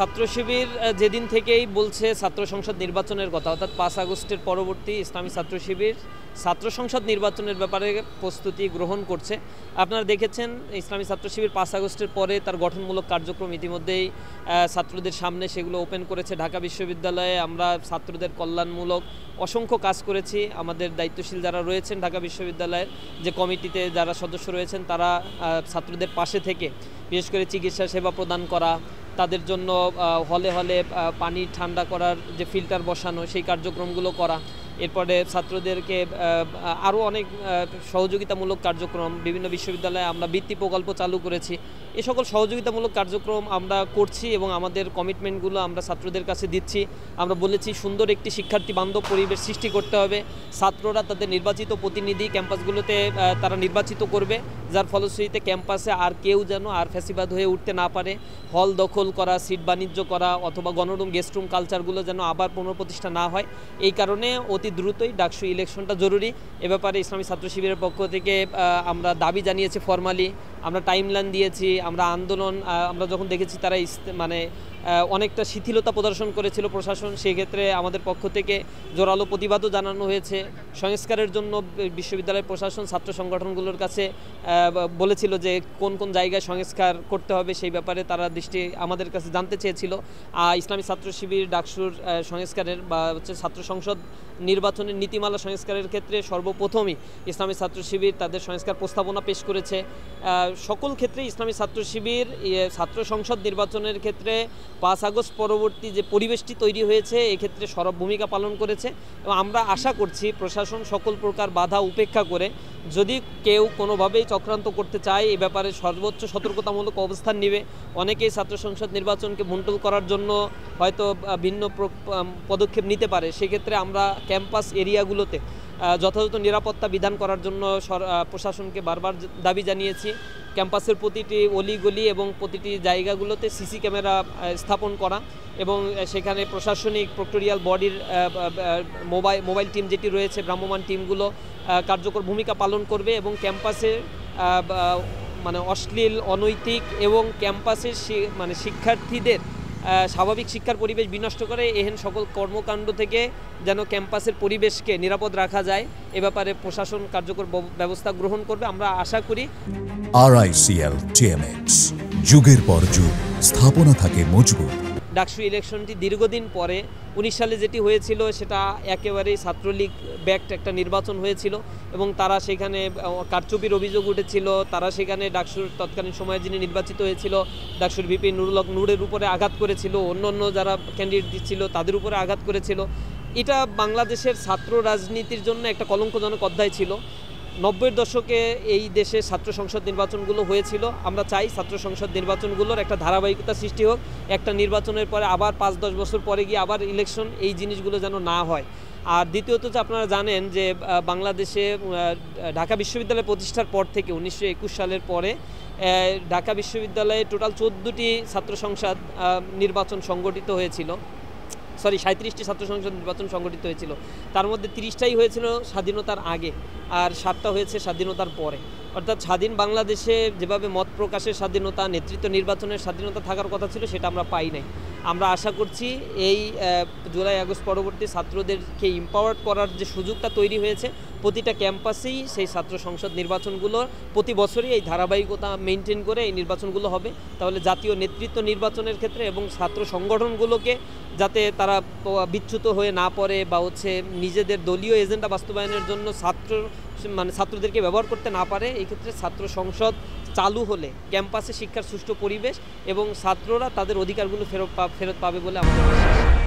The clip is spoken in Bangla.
ছাত্র শিবির যেদিন থেকেই বলছে ছাত্র সংসদ নির্বাচনের কথা, অর্থাৎ 5 আগস্টের পরবর্তী ইসলামী ছাত্র শিবির ছাত্র সংসদ নির্বাচনের ব্যাপারে প্রস্তুতি গ্রহণ করছে। আপনারা দেখেছেন ইসলামী ছাত্র শিবির 5 আগস্টের পরে তার গঠনমূলক কার্যক্রম ইতিমধ্যেই ছাত্রদের সামনে সেগুলো ওপেন করেছে। ঢাকা বিশ্ববিদ্যালয়ে আমরা ছাত্রদের কল্যাণমূলক অসংখ্য কাজ করেছি। আমাদের দায়িত্বশীল যারা রয়েছেন ঢাকা বিশ্ববিদ্যালয়ের যে কমিটিতে যারা সদস্য রয়েছেন তারা ছাত্রদের পাশে থেকে বিশেষ করে চিকিৎসা সেবা প্রদান করা, তাদের জন্য হলে হলে পানি ঠান্ডা করার যে ফিল্টার বসানো সেই কার্যক্রমগুলো করা, এরপরে ছাত্রদেরকে আরও অনেক সহযোগিতামূলক কার্যক্রম বিভিন্ন বিশ্ববিদ্যালয়ে আমরা বৃত্তি প্রকল্প চালু করেছি। এ সকল সহযোগিতামূলক কার্যক্রম আমরা করছি এবং আমাদের কমিটমেন্টগুলো আমরা ছাত্রদের কাছে দিচ্ছি। আমরা বলেছি সুন্দর একটি শিক্ষার্থী বান্ধব পরিবেশ সৃষ্টি করতে হবে। ছাত্ররা তাদের নির্বাচিত প্রতিনিধি ক্যাম্পাসগুলোতে তারা নির্বাচিত করবে, যার ফলশ্রুতিতে ক্যাম্পাসে আর কেউ যেন আর ফ্যাসিবাদ হয়ে উঠতে না পারে। হল দখল করা, সিট বাণিজ্য করা অথবা গণরুম গেস্টরুম কালচারগুলো যেন আবার পুনঃপ্রতিষ্ঠা না হয়। এই কারণে অতি দ্রুতই ডাকসু ইলেকশনটা জরুরি। এ ব্যাপারে ইসলামী ছাত্র শিবিরের পক্ষ থেকে আমরা দাবি জানিয়েছি ফরমালি, আমরা টাইমলাইন দিয়েছি। আমরা আন্দোলন আমরা যখন দেখেছি তারা অনেকটা শিথিলতা প্রদর্শন করেছিল প্রশাসন, সেক্ষেত্রে আমাদের পক্ষ থেকে জোরালো প্রতিবাদও জানানো হয়েছে। সংস্কারের জন্য বিশ্ববিদ্যালয়ের প্রশাসন ছাত্র সংগঠনগুলোর কাছে বলেছিল যে কোন কোন জায়গায় সংস্কার করতে হবে, সেই ব্যাপারে তারা দৃষ্টি আমাদের কাছে জানতে চেয়েছিল। ইসলামী ছাত্র শিবির ডাকসুর সংস্কারের বা ছাত্র সংসদ নির্বাচনের নীতিমালা সংস্কারের ক্ষেত্রে সর্বপ্রথমই ইসলামী ছাত্র শিবির তাদের সংস্কার প্রস্তাবনা পেশ করেছে। সকল ক্ষেত্রে ইসলামী ছাত্র শিবির ছাত্র সংসদ নির্বাচনের ক্ষেত্রে 5 আগস্ট পরবর্তী যে পরিবেশটি তৈরি হয়েছে এক্ষেত্রে সরব ভূমিকা পালন করেছে এবং আমরা আশা করছি প্রশাসন সকল প্রকার বাধা উপেক্ষা করে যদি কেউ কোনোভাবেই চক্রান্ত করতে চায় এ ব্যাপারে সর্বোচ্চ সতর্কতামূলক অবস্থান নেবে। অনেকেই ছাত্র সংসদ নির্বাচনকে ভণ্ডুল করার জন্য হয়তো ভিন্ন পদক্ষেপ নিতে পারে। সেক্ষেত্রে আমরা ক্যাম্পাস এরিয়াগুলোতে যথাযথ নিরাপত্তা বিধান করার জন্য প্রশাসনকে বারবার দাবি জানিয়েছি। ক্যাম্পাসের প্রতিটি অলিগলি এবং প্রতিটি জায়গাগুলোতে সিসি ক্যামেরা স্থাপন করা এবং সেখানে প্রশাসনিক প্রক্টোরিয়াল বডির মোবাইল টিম যেটি রয়েছে ভ্রাম্যমাণ টিমগুলো কার্যকর ভূমিকা পালন করবে এবং ক্যাম্পাসে অশ্লীল অনৈতিক এবং ক্যাম্পাসে শিক্ষার্থীদের স্বাভাবিক শিক্ষার পরিবেশ বিনষ্ট করে এহেন সকল কর্মকাণ্ড থেকে যেন ক্যাম্পাসের পরিবেশকে নিরাপদ রাখা যায় এ ব্যাপারে প্রশাসন কার্যকর ব্যবস্থা গ্রহণ করবে আমরা আশা করি। RICL TMX যুগের পর যুগ স্থাপনা থাকে মজবুত। ডাকসু ইলেকশনটি দীর্ঘদিন পরে 19 সালে যেটি হয়েছিল সেটা একেবারেই ছাত্রলীগ ব্যাকড একটা নির্বাচন হয়েছিল এবং তারা সেখানে কারচুপির অভিযোগ উঠেছিল। তারা সেখানে ডাকসুর তৎকালীন সময়ে যিনি নির্বাচিত হয়েছিল ডাকসুর ভিপি নুরুল হক নূরের উপরে আঘাত করেছিল, অন্য যারা ক্যান্ডিডেট দিচ্ছিল তাদের উপরে আঘাত করেছিল। এটা বাংলাদেশের ছাত্র রাজনীতির জন্য একটা কলঙ্কজনক অধ্যায় ছিল। 90-এর দশকে এই দেশে ছাত্র সংসদ নির্বাচনগুলো হয়েছিল। আমরা চাই ছাত্র সংসদ নির্বাচনগুলোর একটা ধারাবাহিকতা সৃষ্টি হোক, একটা নির্বাচনের পরে আবার 5-10 বছর পরে গিয়ে আবার ইলেকশন, এই জিনিসগুলো যেন না হয়। আর দ্বিতীয়ত যে আপনারা জানেন যে বাংলাদেশে ঢাকা বিশ্ববিদ্যালয় প্রতিষ্ঠার পর থেকে 1921 সালের পরে ঢাকা বিশ্ববিদ্যালয়ে টোটাল 14টি ছাত্র সংসদ নির্বাচন সংগঠিত হয়েছিল। 37টি ছাত্র সংসদ নির্বাচন সংগঠিত হয়েছিল, তার মধ্যে 30টাই হয়েছিল স্বাধীনতার আগে আর 7টা হয়েছে স্বাধীনতার পরে। অর্থাৎ স্বাধীন বাংলাদেশে যেভাবে মত প্রকাশের স্বাধীনতা, নেতৃত্ব নির্বাচনের স্বাধীনতা থাকার কথা ছিল সেটা আমরা পাই নাই। আমরা আশা করছি এই জুলাই আগস্ট পরবর্তী ছাত্রদেরকে এম্পাওয়ার্ড করার যে সুযোগটা তৈরি হয়েছে প্রতিটা ক্যাম্পাসেই সেই ছাত্র সংসদ নির্বাচনগুলোর প্রতি বছরই এই ধারাবাহিকতা মেনটেন করে এই নির্বাচনগুলো হবে। তাহলে জাতীয় নেতৃত্ব নির্বাচনের ক্ষেত্রে এবং ছাত্র সংগঠনগুলোকে যাতে তারা বিচ্যুত হয়ে না পড়ে বা নিজেদের দলীয় এজেন্ডা বাস্তবায়নের জন্য ছাত্রদেরকে ব্যবহার করতে না পারে, এই ক্ষেত্রে ছাত্র সংসদ চালু হলে ক্যাম্পাসে শিক্ষার সুষ্ঠু পরিবেশ এবং ছাত্ররা তাদের অধিকারগুলো ফেরত পাবে বলে আমাদের বিশ্বাস।